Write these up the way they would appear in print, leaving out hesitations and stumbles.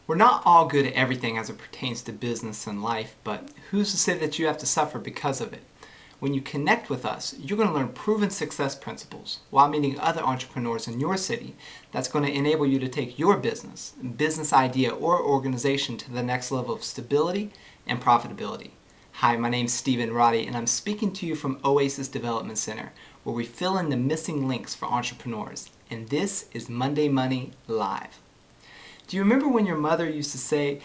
We're not all good at everything as it pertains to business and life, but who's to say that you have to suffer because of it? When you connect with us, you're going to learn proven success principles while meeting other entrepreneurs in your city that's going to enable you to take your business idea, or organization to the next level of stability and profitability. Hi, my name's Stephen Roddy, and I'm speaking to you from Oasis Development Center, where we fill in the missing links for entrepreneurs. And this is Monday Money Live. Do you remember when your mother used to say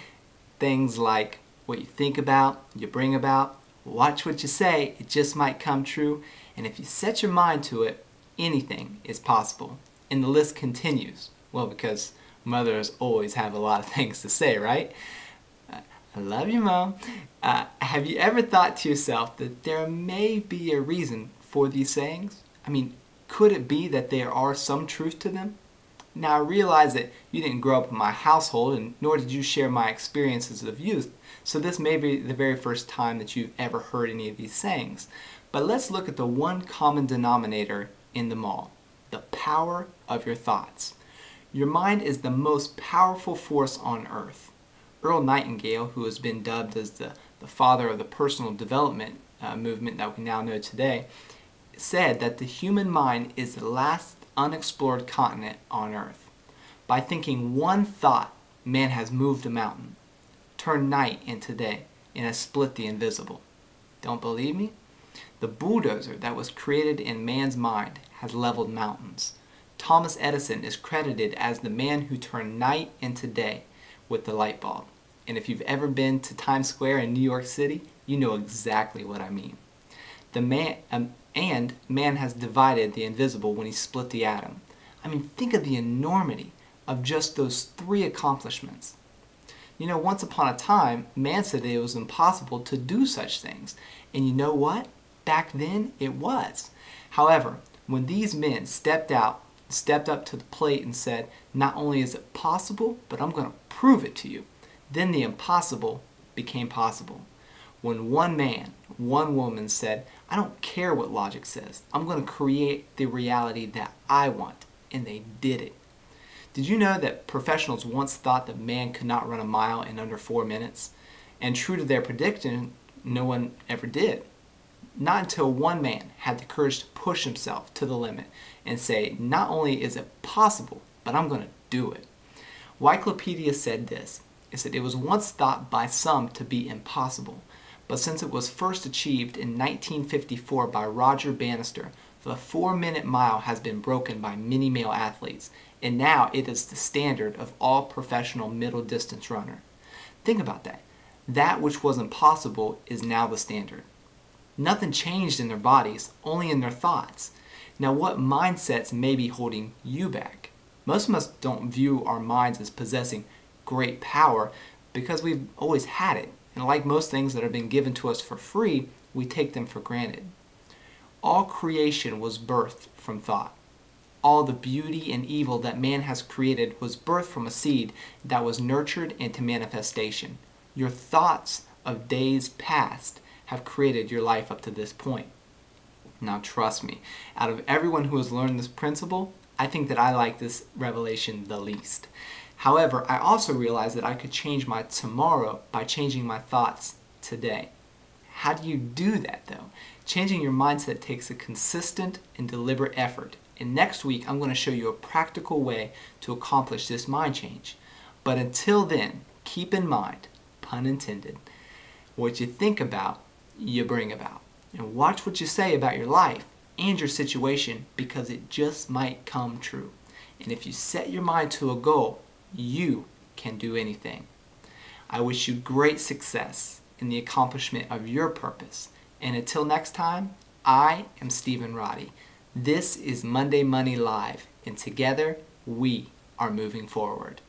things like, what you think about, you bring about, watch what you say, it just might come true, and if you set your mind to it, anything is possible. And the list continues. Well, because mothers always have a lot of things to say, right? I love you, Mom. Have you ever thought to yourself that there may be a reason for these sayings? I mean, could it be that there are some truth to them? Now, I realize that you didn't grow up in my household, and nor did you share my experiences of youth, so this may be the very first time that you've ever heard any of these sayings. But let's look at the one common denominator in them all: the power of your thoughts. Your mind is the most powerful force on earth. Earl Nightengale, who has been dubbed as the father of the personal development movement that we now know today, said that the human mind is the last unexplored continent on earth. By thinking one thought, man has moved a mountain, turned night into day, and has split the invisible. Don't believe me? The bulldozer that was created in man's mind has leveled mountains. Thomas Edison is credited as the man who turned night into day with the light bulb. And if you've ever been to Times Square in New York City, you know exactly what I mean. Man has divided the invisible when he split the atom. I mean, think of the enormity of just those three accomplishments. You know, once upon a time, man said that it was impossible to do such things. And you know what? Back then, it was. However, when these men stepped up to the plate and said, not only is it possible, but I'm going to prove it to you, then the impossible became possible. When one man, one woman said, I don't care what logic says, I'm going to create the reality that I want, and they did it. Did you know that professionals once thought that man could not run a mile in under 4 minutes? And true to their prediction, no one ever did. Not until one man had the courage to push himself to the limit and say, not only is it possible, but I'm going to do it. Wikipedia said this. It said it was once thought by some to be impossible, but since it was first achieved in 1954 by Roger Bannister, the 4-minute mile has been broken by many male athletes, and now it is the standard of all professional middle distance runner. Think about that. That which was impossible is now the standard. Nothing changed in their bodies, only in their thoughts. Now, what mindsets may be holding you back? Most of us don't view our minds as possessing great power because we've always had it. And like most things that have been given to us for free, we take them for granted. All creation was birthed from thought. All the beauty and evil that man has created was birthed from a seed that was nurtured into manifestation. Your thoughts of days past have created your life up to this point. Now trust me, out of everyone who has learned this principle, I think that I like this revelation the least. However, I also realized that I could change my tomorrow by changing my thoughts today. How do you do that though? Changing your mindset takes a consistent and deliberate effort. And next week, I'm going to show you a practical way to accomplish this mind change. But until then, keep in mind, pun intended, what you think about, you bring about. And watch what you say about your life and your situation, because it just might come true. And if you set your mind to a goal, you can do anything. I wish you great success in the accomplishment of your purpose. And until next time, I am Stephen Roddy. This is Monday Money Live, and together we are moving forward.